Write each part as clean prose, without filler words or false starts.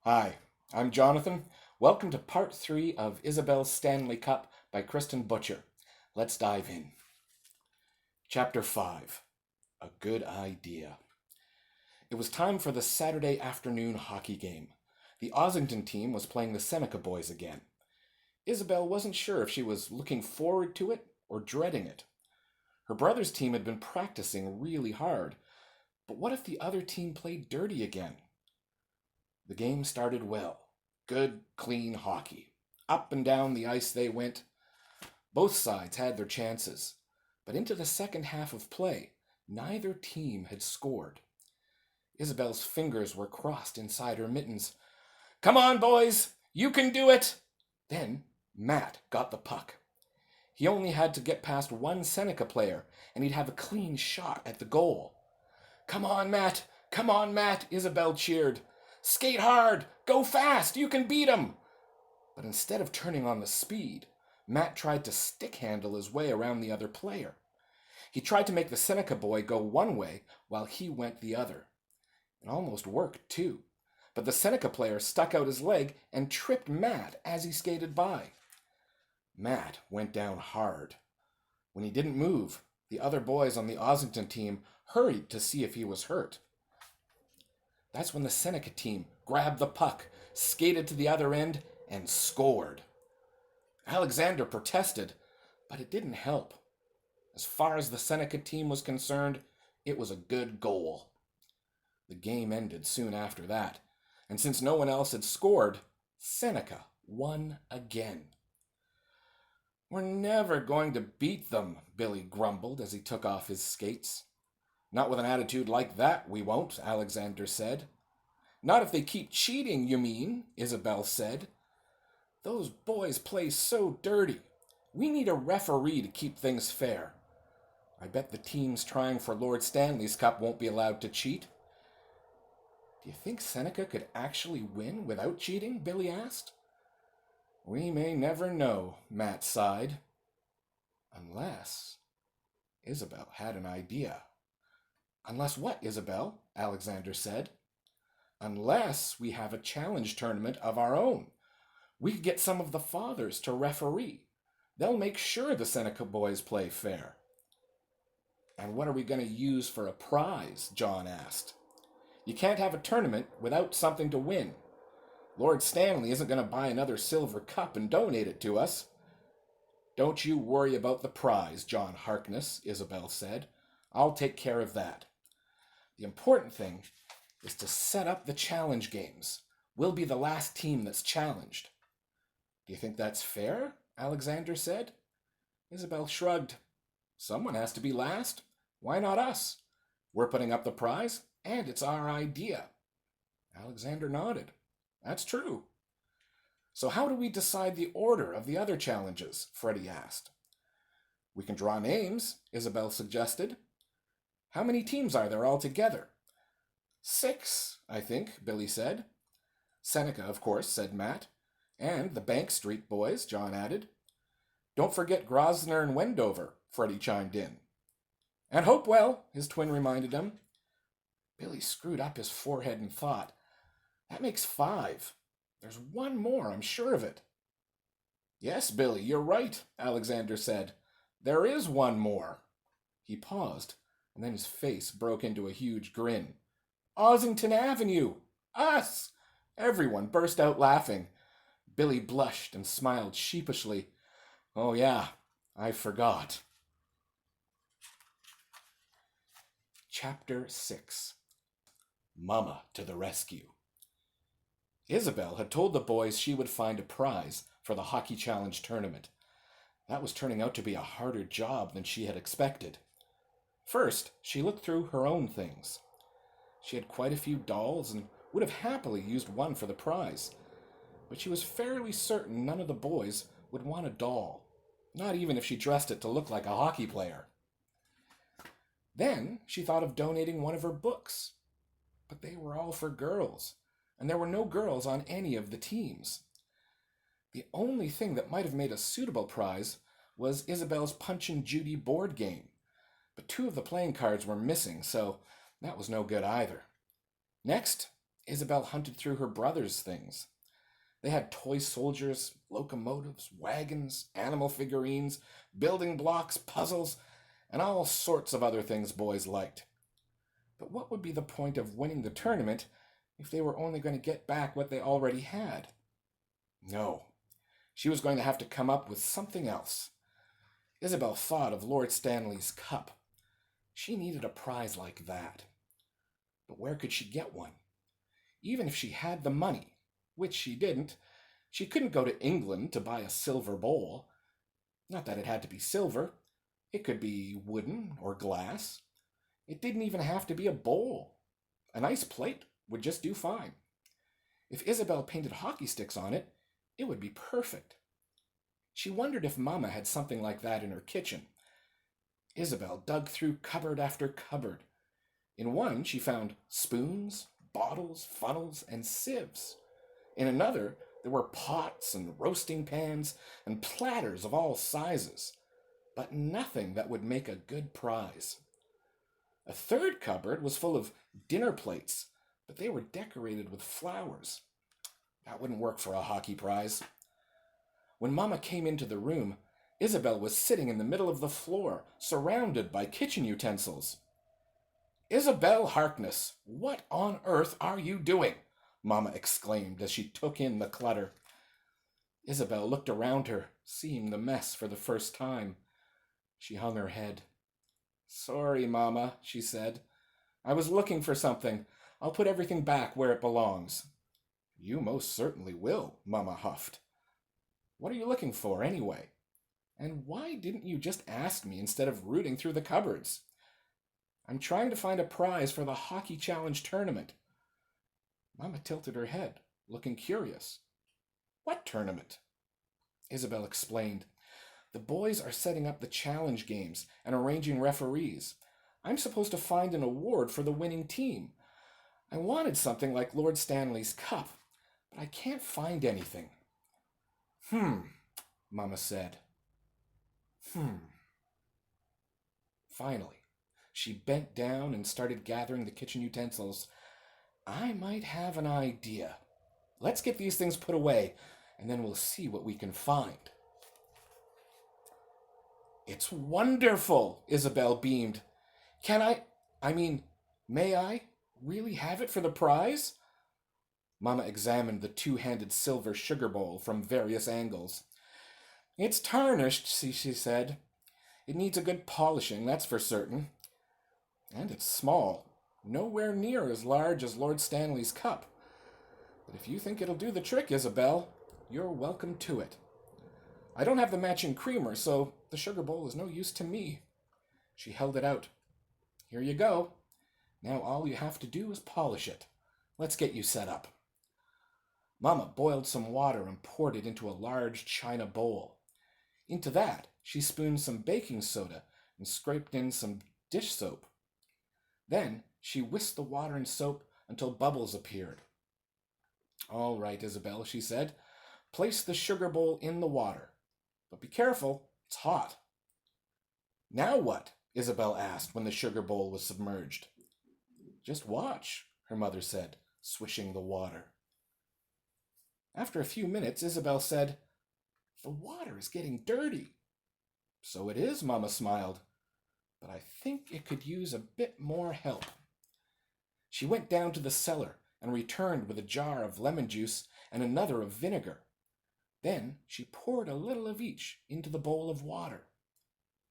Hi, I'm Jonathan. Welcome to part 3 of Isabel's Stanley Cup by Kristin Butcher. Let's dive in. Chapter 5. A Good Idea. It was time for the Saturday afternoon hockey game. The Ossington team was playing the Seneca boys again. Isabel wasn't sure if she was looking forward to it or dreading it. Her brother's team had been practicing really hard, but what if the other team played dirty again? The game started well. Good, clean hockey. Up and down the ice they went. Both sides had their chances, but into the second half of play, neither team had scored. Isabel's fingers were crossed inside her mittens. "Come on, boys! You can do it!" Then Matt got the puck. He only had to get past one Seneca player, and he'd have a clean shot at the goal. "Come on, Matt! Come on, Matt!" Isabel cheered. "Skate hard! Go fast! You can beat him!" But instead of turning on the speed, Matt tried to stick handle his way around the other player. He tried to make the Seneca boy go one way while he went the other. It almost worked, too, but the Seneca player stuck out his leg and tripped Matt as he skated by. Matt went down hard. When he didn't move, the other boys on the Ossington team hurried to see if he was hurt. That's when the Seneca team grabbed the puck, skated to the other end, and scored. Alexander protested, but it didn't help. As far as the Seneca team was concerned, it was a good goal. The game ended soon after that, and since no one else had scored, Seneca won again. "We're never going to beat them," Billy grumbled as he took off his skates. "Not with an attitude like that, we won't," Alexander said. "Not if they keep cheating, you mean," Isobel said. "Those boys play so dirty. We need a referee to keep things fair. I bet the teams trying for Lord Stanley's Cup won't be allowed to cheat." "Do you think Seneca could actually win without cheating?" Billy asked. "We may never know," Matt sighed. Unless... Isobel had an idea. "Unless what, Isobel?" Alexander said. "Unless we have a challenge tournament of our own. We could get some of the fathers to referee. They'll make sure the Seneca boys play fair." "And what are we going to use for a prize?" John asked. "You can't have a tournament without something to win. Lord Stanley isn't going to buy another silver cup and donate it to us." "Don't you worry about the prize, John Harkness," Isobel said. "I'll take care of that. The important thing is to set up the challenge games. We'll be the last team that's challenged." "Do you think that's fair?" Alexander said. Isobel shrugged. "Someone has to be last. Why not us? We're putting up the prize, and it's our idea." Alexander nodded. "That's true." "So how do we decide the order of the other challenges?" Freddie asked. "We can draw names," Isobel suggested. "How many teams are there altogether?" "6, I think," Billy said. "Seneca, of course," said Matt. "And the Bank Street boys," John added. "Don't forget Grosvenor and Wendover," Freddie chimed in. "And Hopewell," his twin reminded him. Billy screwed up his forehead and thought, "That makes 5. There's one more, I'm sure of it." "Yes, Billy, you're right," Alexander said. "There is one more." He paused, and then his face broke into a huge grin. "Ossington Avenue! Us!" Everyone burst out laughing. Billy blushed and smiled sheepishly. "Oh yeah, I forgot." Chapter 6. Mama to the Rescue. Isobel had told the boys she would find a prize for the Hockey Challenge tournament. That was turning out to be a harder job than she had expected. First, she looked through her own things. She had quite a few dolls and would have happily used one for the prize, but she was fairly certain none of the boys would want a doll, not even if she dressed it to look like a hockey player. Then she thought of donating one of her books, but they were all for girls, and there were no girls on any of the teams. The only thing that might have made a suitable prize was Isobel's Punch and Judy board game, but 2 of the playing cards were missing, so that was no good either. Next, Isobel hunted through her brother's things. They had toy soldiers, locomotives, wagons, animal figurines, building blocks, puzzles, and all sorts of other things boys liked. But what would be the point of winning the tournament if they were only going to get back what they already had? No, she was going to have to come up with something else. Isobel thought of Lord Stanley's cup. She needed a prize like that. But where could she get one? Even if she had the money, which she didn't, she couldn't go to England to buy a silver bowl. Not that it had to be silver. It could be wooden or glass. It didn't even have to be a bowl. A nice plate would just do fine. If Isobel painted hockey sticks on it, it would be perfect. She wondered if Mama had something like that in her kitchen. Isobel dug through cupboard after cupboard. In one, she found spoons, bottles, funnels, and sieves. In another, there were pots and roasting pans and platters of all sizes, but nothing that would make a good prize. A third cupboard was full of dinner plates, but they were decorated with flowers. That wouldn't work for a hockey prize. When Mama came into the room, Isobel was sitting in the middle of the floor, surrounded by kitchen utensils. "Isobel Harkness, what on earth are you doing?" Mama exclaimed as she took in the clutter. Isobel looked around her, seeing the mess for the first time. She hung her head. "Sorry, Mama," she said. "I was looking for something. I'll put everything back where it belongs." "You most certainly will," Mama huffed. "What are you looking for, anyway? And why didn't you just ask me instead of rooting through the cupboards?" "I'm trying to find a prize for the Hockey Challenge tournament." Mama tilted her head, looking curious. "What tournament?" Isobel explained. "The boys are setting up the challenge games and arranging referees. I'm supposed to find an award for the winning team. I wanted something like Lord Stanley's cup, but I can't find anything." Mama said. Finally, she bent down and started gathering the kitchen utensils. "I might have an idea. Let's get these things put away, and then we'll see what we can find." "It's wonderful," Isobel beamed. May I really have it for the prize?" Mama examined the two-handed silver sugar bowl from various angles. "It's tarnished," she said. "It needs a good polishing, that's for certain. And it's small, nowhere near as large as Lord Stanley's cup. But if you think it'll do the trick, Isobel, you're welcome to it. I don't have the matching creamer, so the sugar bowl is no use to me." She held it out. "Here you go. Now all you have to do is polish it. Let's get you set up." Mama boiled some water and poured it into a large china bowl. Into that, she spooned some baking soda and scraped in some dish soap. Then she whisked the water and soap until bubbles appeared. "All right, Isobel," she said. "Place the sugar bowl in the water. But be careful, it's hot." "Now what?" Isobel asked when the sugar bowl was submerged. "Just watch," her mother said, swishing the water. After a few minutes, Isobel said, "The water is getting dirty." "So it is," Mama smiled. "But I think it could use a bit more help." She went down to the cellar and returned with a jar of lemon juice and another of vinegar. Then she poured a little of each into the bowl of water.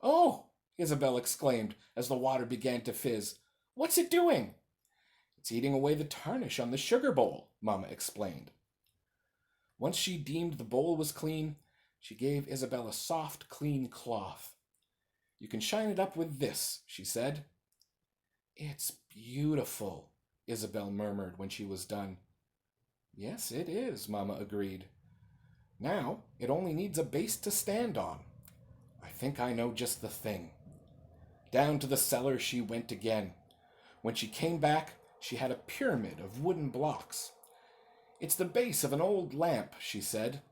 "Oh!" Isobel exclaimed as the water began to fizz. "What's it doing?" "It's eating away the tarnish on the sugar bowl," Mama explained. Once she deemed the bowl was clean, she gave Isobel a soft, clean cloth. "You can shine it up with this," she said. "It's beautiful," Isobel murmured when she was done. "Yes, it is," Mama agreed. "Now it only needs a base to stand on. I think I know just the thing." Down to the cellar she went again. When she came back, she had a pyramid of wooden blocks. "It's the base of an old lamp," she said.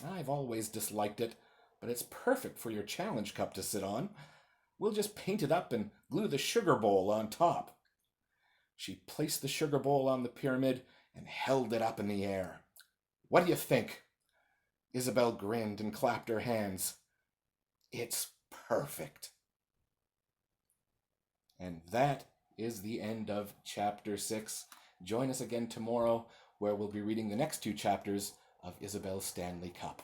"I've always disliked it, but it's perfect for your challenge cup to sit on. We'll just paint it up and glue the sugar bowl on top." She placed the sugar bowl on the pyramid and held it up in the air. "What do you think?" Isobel grinned and clapped her hands. "It's perfect." And that is the end of Chapter 6. Join us again tomorrow, where we'll be reading the next 2 chapters of Isobel's Stanley Cup.